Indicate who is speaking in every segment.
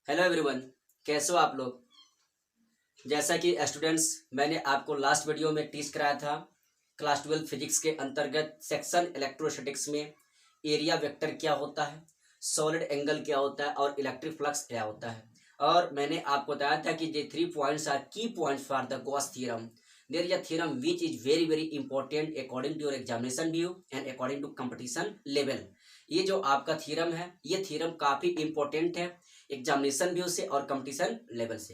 Speaker 1: Hello everyone, कैसे हो आप लोग। जैसा कि स्टूडेंट्स, मैंने आपको लास्ट वीडियो में टीच कराया था क्लास 12 फिजिक्स के अंतर्गत सेक्शन इलेक्ट्रोस्टैटिक्स में एरिया वेक्टर क्या होता है, सॉलिड एंगल क्या होता है और इलेक्ट्रिक फ्लक्स क्या होता है। और मैंने आपको बताया था कि ये 3 points are key points for the Gauss theorem. There is a theorem which is very very important according to your examination due and according to competition level. ये जो आपका थ्योरम है, ये थ्योरम काफी इंपॉर्टेंट है एग्जामिनेशन व्यू से और competition level से।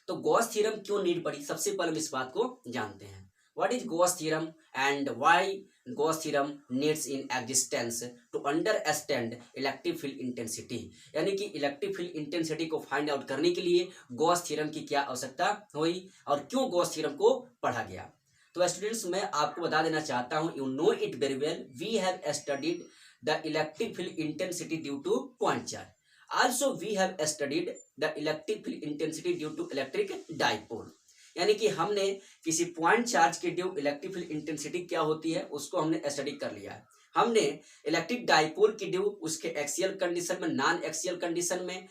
Speaker 1: तो गॉस थ्योरम क्यों नीड पड़ी, सबसे पहले हम इस बात को जानते हैं। What is Gauss theorem and why Gauss theorem needs in existence to understand electric field intensity. यानी कि इलेक्ट्रिक फील्ड इंटेंसिटी को फाइंड आउट करने के लिए गॉस थ्योरम की क्या आवश्यकता हुई और क्यों गॉस थ्योरम को पढ़ा गया। तो स्टूडेंट्स, मैं आपको बता देना चाहता हूं, you know it very well, we have studied the electric field intensity due to point charge. Also we have studied the electric field intensity due to electric dipole. यानी कि हमने किसी पॉइंट चार्ज के ड्यू इलेक्ट्रिक फील्ड इंटेंसिटी क्या होती है उसको हमने स्टडी कर लिया है। हमने इलेक्ट्रिक डाइपोल की ड्यू उसके एक्सियल कंडीशन में, नॉन एक्सियल कंडीशन में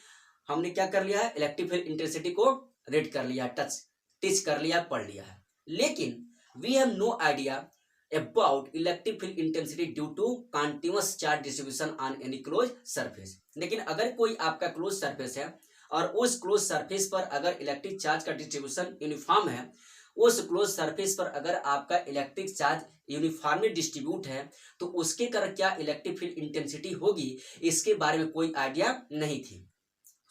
Speaker 1: हमने क्या कर लिया है, इलेक्ट्रिक फील्ड इंटेंसिटी को रीड कर लिया, टीच कर लिया, पढ़ लिया है। लेकिन we have no idea about electric field intensity due to continuous charge distribution on any closed surface। लेकिन अगर कोई आपका क्लोज सरफेस है और उस क्लोज सरफेस पर अगर इलेक्ट्रिक चार्ज का डिस्ट्रीब्यूशन यूनिफॉर्म है, उस क्लोज सरफेस पर अगर आपका इलेक्ट्रिक चार्ज यूनिफॉर्मली डिस्ट्रीब्यूट है, तो उसके कारण क्या इलेक्ट्रिक फील्ड इंटेंसिटी होगी, इसके बारे में कोई आइडिया नहीं थी।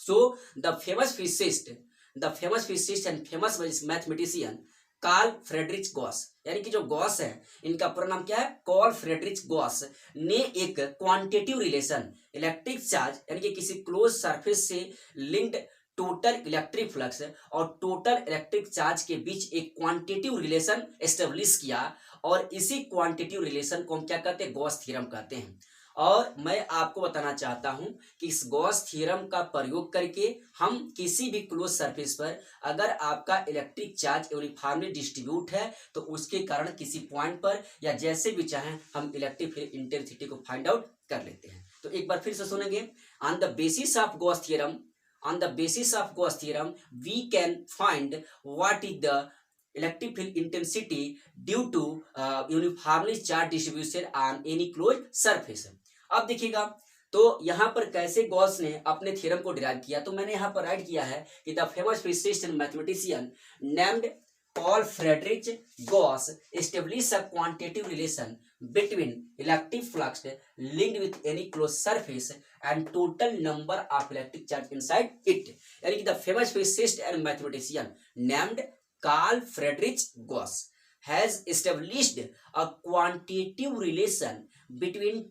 Speaker 1: So the famous physicist and famous mathematician Karl Friedrich Gauss, यानी कि जो गॉस है इनका पूरा नाम क्या है, कार्ल फ्रेडरिच गॉस, ने एक क्वांटिटिव रिलेशन इलेक्ट्रिक चार्ज यानी कि किसी क्लोज सरफेस से लिंक्ड टोटल इलेक्ट्रिक फ्लक्स और टोटल इलेक्ट्रिक चार्ज के बीच एक क्वांटिटिव रिलेशन एस्टेब्लिश किया। और इसी क्वांटिटिव रिलेशन को हम क्या कहते हैं, गॉस थ्योरम कहते हैं। और मैं आपको बताना चाहता हूं कि इस गॉस थ्योरम का प्रयोग करके हम किसी भी क्लोज सरफेस पर अगर आपका इलेक्ट्रिक चार्ज यूनिफॉर्मली डिस्ट्रीब्यूट है, तो उसके कारण किसी पॉइंट पर या जैसे भी चाहें हम इलेक्ट्रिक फील्ड इंटेंसिटी को फाइंड आउट कर लेते हैं। तो एक बार फिर से सुनेंगे, on the basis of Gauss theorem, on the basis of Gauss theorem we can find what is the electric field intensity due to uniformly charged distribution on any closed surface। अब देखिएगा, तो यहाँ पर कैसे गॉस ने अपने theorem को derive किया, तो मैंने यहाँ पर राइट किया है कि the famous physicist and mathematician named Carl Friedrich Gauss established a quantitative relation between electric flux linked with any closed surface and total number of electric charge inside it। यानी कि the famous physicist and mathematician named Carl Friedrich Gauss has established a quantitative relation between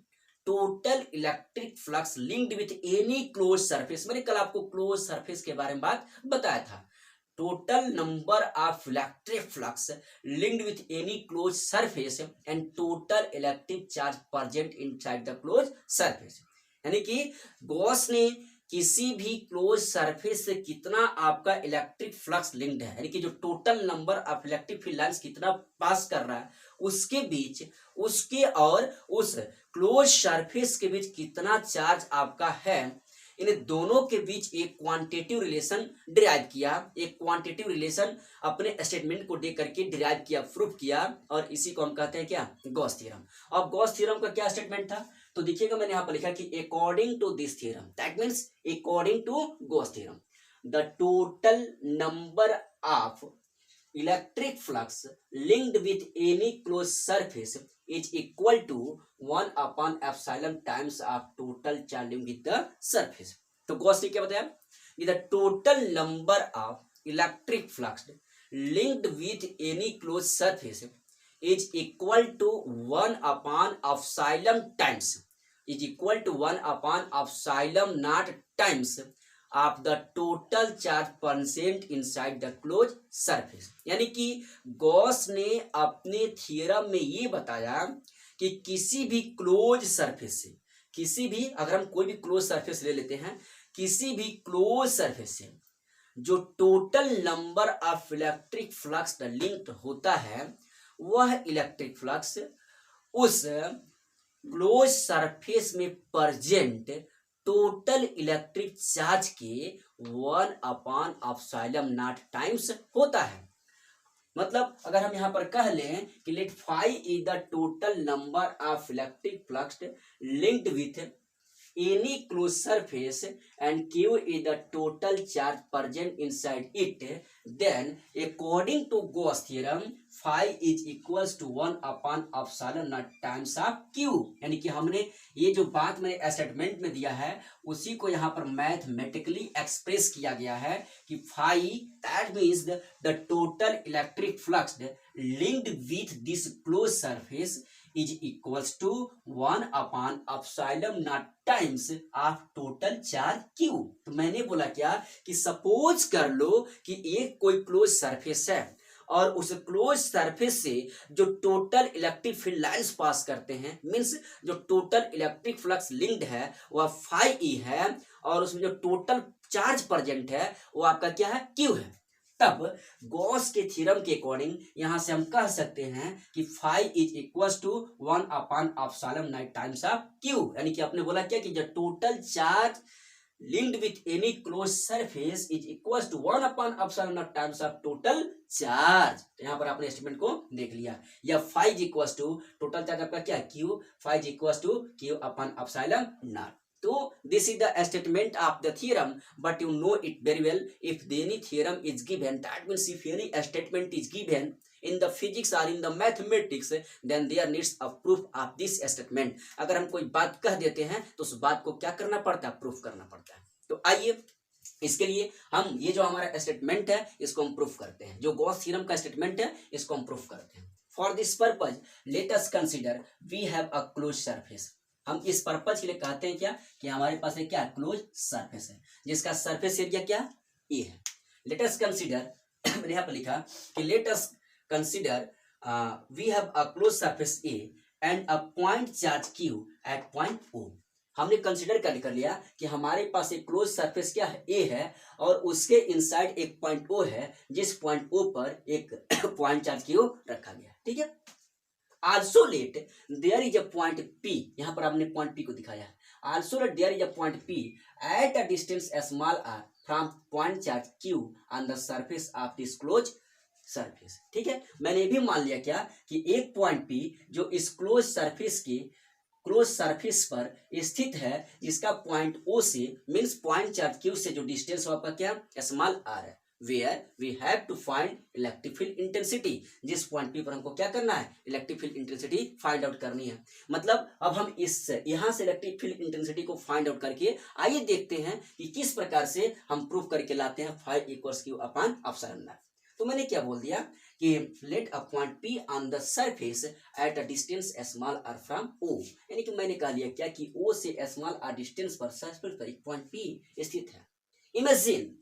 Speaker 1: total electric flux linked with any close surface. मैंने कल आपको close surface के बारे में बात बताया था। Total number of electric flux linked with any close surface and total electric charge present inside the close surface. यानी कि गॉस ने किसी भी क्लोज सरफेस से कितना आपका इलेक्ट्रिक फ्लक्स लिंक्ड है, यानी कि जो total number of electric field lines कितना पास कर रहा है, उसके बीच, उसके और उस क्लोज सरफेस के बीच कितना चार्ज आपका है, इन दोनों के बीच एक क्वांटिटिव रिलेशन डिराइव किया। एक क्वांटिटिव रिलेशन अपने स्टेटमेंट को दे करके डिराइव किया, प्रूफ किया, और इसी को हम कहते हैं क्या, गॉस थ्योरम। अब गॉस थ्योरम का क्या स्टेटमेंट था, तो देखिएगा मैंने यहाँ पर लिखा कि according to this theorem, that means according to Gauss theorem the total number of electric flux linked with any close surface is equal to 1 upon epsilon times of total charge with the surface। तो Gauss ने क्या बताया कि the total number of electric flux linked with any closed surface is equal to 1 upon epsilon times, is equal to 1 upon epsilon naught times of the total charge present inside the closed surface। यानी कि Gauss ने अपने theorem में ये बताया कि किसी भी क्लोज सरफेस से, किसी भी, अगर हम कोई भी क्लोज सरफेस ले लेते हैं, किसी भी क्लोज सरफेस से जो total number of electric flux linked होता है, वह इलेक्ट्रिक फ्लक्स उस क्लोज सरफेस में प्रेजेंट टोटल इलेक्ट्रिक चार्ज के 1/ε0 टाइम्स होता है। मतलब अगर हम यहाँ पर कह लें कि let phi is the total number of electric flux linked with any closed surface and q is the total charge present inside it, then according to Gauss theorem phi is equals to 1/ε0 times of q। यानी कि हमने ये जो बात मैंने statement में दिया है उसी को यहाँ पर मैथमेटिकली एक्सप्रेस किया गया है कि phi that means the total electric flux linked with this closed surface is equals to 1/ε0 times of total charge q। तो मैंने बोला क्या कि सपोज कर लो कि एक कोई क्लोज सरफेस है और उस क्लोज सरफेस से जो total electric field lines pass करते हैं, मींस जो टोटल इलेक्ट्रिक फ्लक्स लिंक्ड है वह फाई ई है और उसमें जो टोटल चार्ज प्रेजेंट है वो आपका क्या है, q है। तब गॉस के थ्योरम के अकॉर्डिंग यहां से हम कह सकते हैं कि phi is equals to 1/ε0 times of q। यानी कि आपने बोला क्या कि the total charge linked with any close surface is equals to 1/ε0 times of total charge. तो यहाँ पर आपने एस्टिमेट को देख लिया, या phi is equals to total charge आपका क्या q, phi is equals to q/ε0। तो this is the statement of the theorem, but you know it very well. If any theorem is given, that means if any statement is given in the physics or in the mathematics, then there needs a proof of this statement। अगर हम कोई बात कह देते हैं तो उस बात को क्या करना पड़ता है, प्रूफ करना पड़ता है। तो आइए इसके लिए हम ये जो हमारा स्टेटमेंट है इसको हम प्रूफ करते हैं। जो गॉस थ्योरम का स्टेटमेंट है इसको हम प्रूफ करते हैं। For this purpose let us consider we have a close surface. हम इस पर्पज के लिए कहते हैं क्या कि हमारे पास एक क्या क्लोज सरफेस है जिसका सरफेस एरिया क्या ए है। लेट अस कंसीडर मैंने यहाँ पर लिखा कि let us consider we have a close surface A and a point charge Q at point O. हमने कंसीडर कर लिया कि हमारे पास एक क्लोज सरफेस क्या है, ए है, और उसके इनसाइड एक पॉइंट ओ है जिस पॉइंट ओ पर एक पॉइंट चार्ज क्यू रखा गया। ठीक है। Also let there is a point P, यहाँ पर आपने पॉइंट P को दिखाया है। Also let there is a point P at a distance small r from point charge Q on the surface of this closed surface। ठीक है, मैंने भी मान लिया क्या कि एक पॉइंट P जो इस क्लोज सरफेस पर स्थित है जिसका पॉइंट O से मीन्स पॉइंट चार्ज Q से जो डिस्टेंस हो आपका क्या स्मॉल r है, where we have to find electric field intensity। जिस पॉइंट P पर हमको क्या करना है, electric field intensity find out करनी है। मतलब अब हम इस यहाँ से इलेक्ट्रिक फील्ड इंटेंसिटी को फाइंड आउट करके आइए देखते हैं कि किस प्रकार से हम प्रूफ करके लाते हैं फाई इक्वल्स q/ε0। तो मैंने क्या बोल दिया कि let a point P on the surface at a distance small r from O। यानी कि मैंने कह लिया क्या कि O से स्मॉल r डिस्टेंस पर सरफेस पर एक पॉइंट P स्थित है। Imagine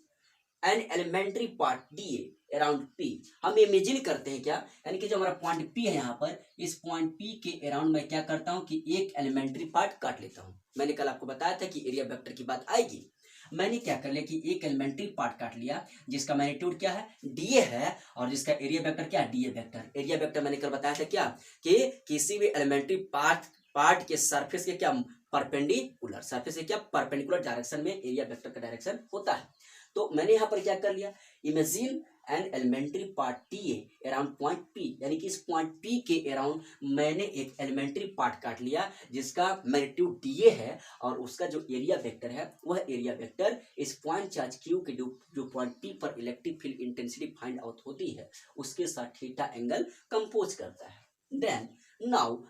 Speaker 1: an elementary part dA around P। हम इमेजिन करते हैं क्या, यानी कि जो हमारा पॉइंट P है यहाँ पर, इस पॉइंट P के अराउंड मैं क्या करता हूँ कि एक एलिमेंट्री पार्ट काट लेता हूँ। मैंने कल आपको बताया था कि एरिया वेक्टर की बात आएगी। मैंने क्या कर लिया कि एक एलिमेंट्री पार्ट काट लिया जिसका मैग्नीट्यूड क्या है, डीए है, और जिसका एरिया वेक्टर क्या है, डीए वेक्टर। एरिया वेक्टर मैंने कल बताया था क्या कि किसी भी एलिमेंट्री पार्ट के सरफेस के क्या परपेंडिकुलर, सरफेस के क्या परपेंडिकुलर डायरेक्शन में एरिया वेक्टर का डायरेक्शन होता है। तो मैंने यहाँ पर क्या कर लिया, imagine an elementary part T around point P, यानी कि इस पॉइंट P के अराउंड मैंने एक एलिमेंट्री पार्ट काट लिया जिसका मैग्नीट्यूड डीए है और उसका जो एरिया वेक्टर है वह एरिया वेक्टर इस पॉइंट चार्ज Q के जो पॉइंट P पर electric field intensity find out होती है उसके साथ थीटा एंगल कंपोज करता है। Then now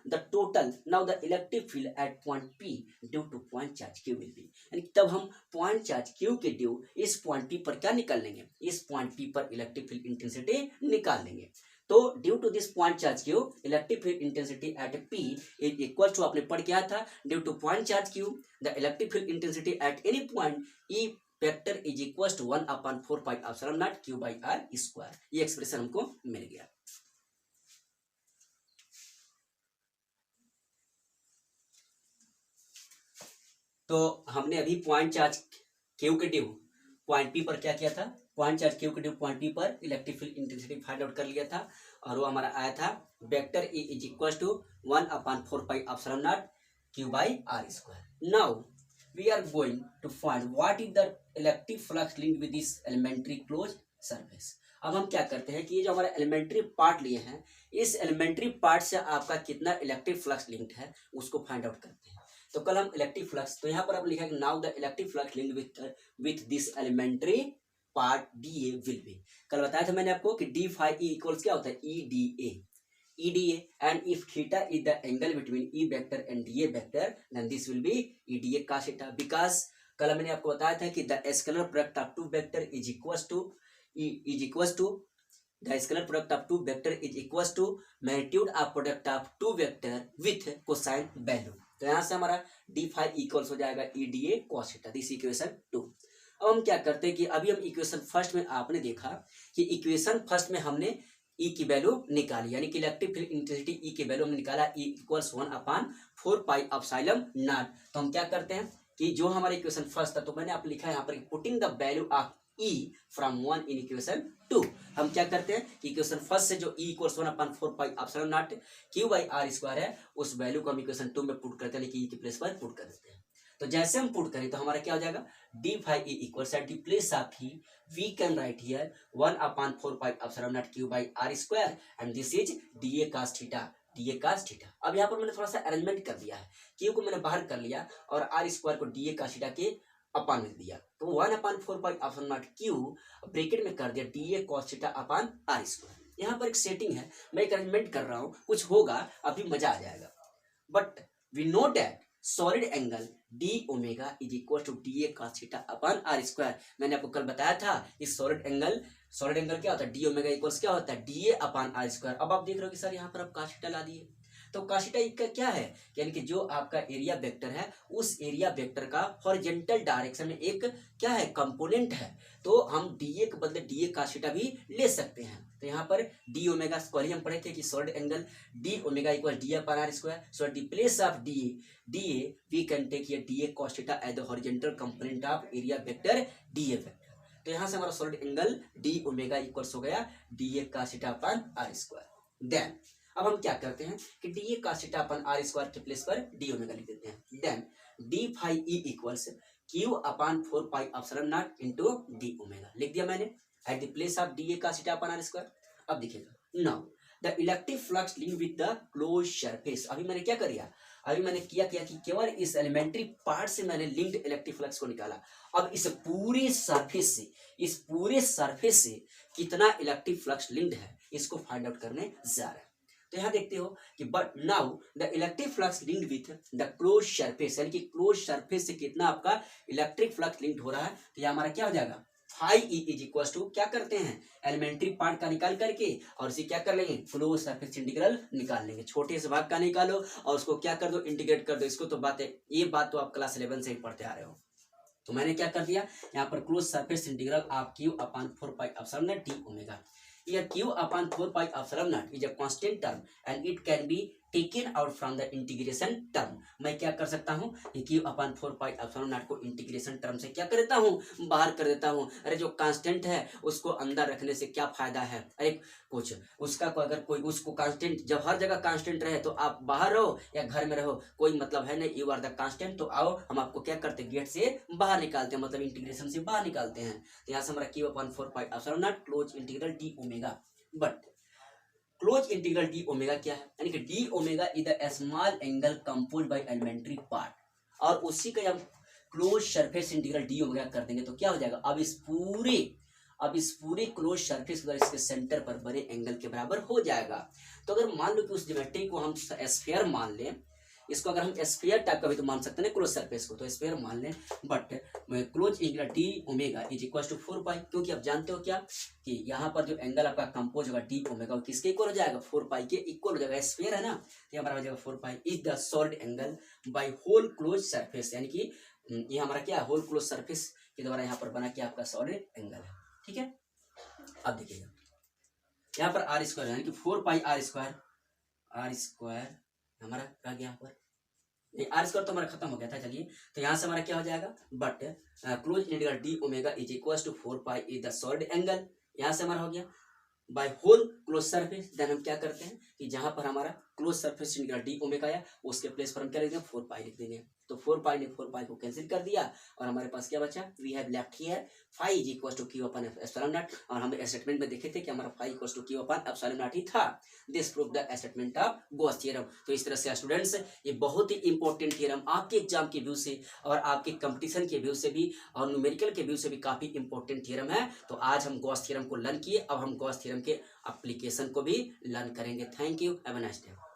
Speaker 1: the electric field at point P due to point charge Q will be, यानी तब हम पॉइंट चार्ज Q के ड्यू इस पॉइंट P पर क्या निकाल लेंगे, इस पॉइंट P पर इलेक्ट्रिक फील्ड इंटेंसिटी निकाल लेंगे। तो due to this point charge Q electric field intensity at P is equal to, आपने पढ़ क्या था, due to point charge Q the electric field intensity at any point E vector is equal to 1/4πε0 q/r²। ये expression हमको मिल गया। तो हमने अभी पॉइंट चार्ज Q के ड्यू पॉइंट P पर क्या किया था, पॉइंट चार्ज Q के ड्यू पॉइंट P पर electric field intensity find out कर लिया था और वो हमारा आया था vector E is equal to 1/4πε0 q/r²। Now we are going to find what is the electric flux linked with this elementary closed surface. अब हम क्या करते हैं कि ये जो हमारा एलिमेंट्री पार्ट लिए हैं, इस एलिमेंट्री पार्ट से आपका कितना इलेक्ट्रिक फ्लक्स लिंक्ड है उसको फाइंड आउट करते हैं. तो कल हम इलेक्ट्रिक फ्लक्स, तो यहाँ पर अब लिखा है now the electric flux linked with this elementary part d A will be. कल बताया था मैंने आपको कि डी फाई ई इक्वल्स क्या होता है, E D A. And if theta is the angle between E vector and dA vector, then this will be EDA cos theta. Because कल मैंने आपको बताया था कि the scalar product of two vector is equals to the scalar product of two vector is equals to magnitude of product of two vector with cosine value. तो यहाँ से हमारा d phi equals हो जाएगा EDA cos theta. This equation 2. अब हम क्या करते हैं कि अभी हम इक्वेशन फर्स्ट में आपने देखा कि इक्वेशन फर्स्ट में हमने ई की वैल्यू निकाली, यानी कि इलेक्ट्रिक फील्ड इंटेंसिटी ई की वैल्यू हमने निकाला ई इक्वल्स 1/4 पाई एप्सिलॉन नॉट. तो हम क्या करते हैं कि जो हमारा इक्वेशन फर्स्ट था, तो मैंने आप लिखा है यहाँ पर putting the value of E from 1 in equation 2. हम क्या करते हैं कि इक्वेशन फर्स्ट से जो E equals 1/4 pi epsilon naught q by r square है, उस वैल्यू को हम इक्वेशन 2 में पुट करते हैं, यानी कि ई की प्लेस पर पुट कर देते हैं. तो जैसे हम पुट करें तो हमारा क्या हो जाएगा, d phi E equals at the place of ही we can write here 1/4 pi epsilon naught q by r square and this is d A cos theta. अब यहाँ पर मैंने थोड़ा सा अरेंजमेंट कर दिया है, क्यू को मैंने बाहर कर लिया और आर स्क्वायर को डी ए कास थीटा के अपान में दिया. तो 1/4 pi epsilon naught q bracket में कर दिया d A cos theta upon r square. यहाँ पर एक सेटिंग है, मैं एक अरेंजमेंट कर रहा हूँ, कुछ होगा अभी मजा आ जाएगा. But we know that solid angle d omega is equal to d A cos theta upon r square. मैंने आपको कल बताया था इस सॉलिड एंगल क्या होता है, डी ओमेगा इक्वल्स क्या होता है, d A upon r square. अब आप देख रहे हो कि सर यहाँ पर आप कॉस थीटा ला दिए, तो कॉस थीटा का क्या है, यानी कि जो आपका एरिया वेक्टर है उस एरिया वेक्टर का हॉरिजॉन्टल डायरेक्शन में एक क्या है, कंपोनेंट है. तो हम डी ए के बदले डी ए कॉस थीटा भी ले सकते हैं. तो यहाँ पर डी ओमेगा कल ही हम पढ़े थे कि solid angle d omega equal d upon r square. So at the place of d A we can take here d A cos theta as the horizontal component of area vector d A vector. तो यहाँ से हमारा solid angle d omega equals हो गया d A cos theta upon r square. Then अब हम क्या करते हैं कि d A cos theta upon r square के प्लेस पर डी ओमेगा लिख देते हैं. Then d phi E equals q upon 4 pi epsilon naught into d omega लिख दिया मैंने at the place of d A cos theta upon r square. अब देखिएगा now the electric flux link with the close surface. अभी मैंने क्या किया, अभी मैंने किया कि केवल इस एलिमेंट्री पार्ट से मैंने लिंक्ड इलेक्ट्रिक फ्लक्स को निकाला. अब इस पूरे सरफेस से कितना इलेक्ट्रिक फ्लक्स लिंक्ड है इसको फाइंड आउट करने जा रहा है. तो यहाँ देखते हो कि but now the electric flux linked with the close surface, यानी कि क्लोज सरफेस से कितना आपका इलेक्ट्रिक फ्लक्स लिंक्ड हो रहा है. तो ये हमारा क्या हो जाएगा, phi E is equal to क्या करते हैं, एलिमेंट्री पार्ट का निकाल करके और इसे क्या कर लेंगे, क्लोज सरफेस इंटीग्रल निकाल लेंगे. छोटे से भाग का निकालो और उसको क्या कर दो, इंटीग्रेट कर दो इसको. तो बात है, ये बात तो आप क्लास 11 से ही पढ़ते आ रहे हो. तो मैंने क्या कर दिया, यहाँ पर close surface integral of Q upon 4 pi epsilon not D omega. Here q upon 4 pi epsilon naught is a constant term and it can be taken out from the integration term. मैं क्या कर सकता हूँ कि q upon 4 pi epsilon naught को integration term से क्या कर देता हूँ, बाहर कर देता हूँ. अरे जो कांस्टेंट है उसको अंदर रखने से क्या फायदा है, अरे कुछ उसका को अगर कोई उसको कांस्टेंट, जब हर जगह कांस्टेंट रहे तो आप बाहर रहो या घर में रहो कोई मतलब है नहीं, यू आर द कांस्टेंट. तो आओ हम आपको क्या करते हैं, गेट से बाहर निकालते हैं, मतलब इंटीग्रेशन से बाहर निकालते हैं. तो यहाँ से हमारा q upon 4 pi epsilon naught close integral d omega. But close integral d omega क्या है, यानी कि d omega is the small angle compose by elementary part, और उसी का हम close surface integral d omega कर देंगे तो क्या हो जाएगा, अब इस पूरे क्लोज सरफेस पर इसके सेंटर पर बड़े एंगल के बराबर हो जाएगा. तो अगर मान लो कि उस ज्योमेट्री को हम स्फीयर मान लें, इसको अगर हम स्फीयर टाइप का भी तो मान सकते हैं क्लोज सरफेस को, तो स्फीयर मान लें. But close integral d omega is equal to 4 pi, क्योंकि आप जानते हो क्या कि यहाँ पर जो एंगल आपका कंपोज होगा डी ओमेगा वो किसके इक्वल हो जाएगा, 4 पाई के इक्वल हो जाएगा. स्फीयर है ना, तो हमारा हो जाएगा 4 pi is the solid angle by whole close surface, यानी कि ये हमारा क्या होल क्लोज सरफेस के द्वारा यहाँ पर बना क्या आपका सॉलिड एंगल है. ठीक है, अब देखिएगा यहाँ पर आर स्क्वायर यानी कि 4 पाई आर स्क्वायर हमारा रह गया, यहाँ पर आर स्क्वायर तो हमारा खत्म हो गया था. चलिए, तो यहाँ से हमारा क्या हो जाएगा, but close integral d omega is equal to 4 pi is the solid angle. यहाँ से हमारा हो गया by whole close surface. Then हम क्या करते हैं कि जहाँ पर हमारा close surface integral d omega है, उसके प्लेस पर हम क्या लिख देंगे 4 पाई लिख देंगे। तो 4 पाई ने 4 पाई को कैंसिल कर दिया और हमारे पास क्या बचा, we have left here phi is equal to q upon epsilon naught. और हम स्टेटमेंट में देखे थे कि हमारा phi equal to q upon epsilon naught ही था। This prove the statement of Gauss theorem. तो इस तरह से स्टूडेंट्स ये बहुत ही इंपॉर्टेंट थ्योरम आपके एग्जाम के व्यू से और आपके कंपटीशन के व्यू से भी और न्यूमेरिकल के व्यू से भी काफी इंपॉर्टेंट थ्योरम है। तो आज हम गॉस थ्योरम को लर्न किए, अब हम गॉस थ्योरम के एप्लीकेशन को भी लर्न करेंगे। Thank you, have a nice day.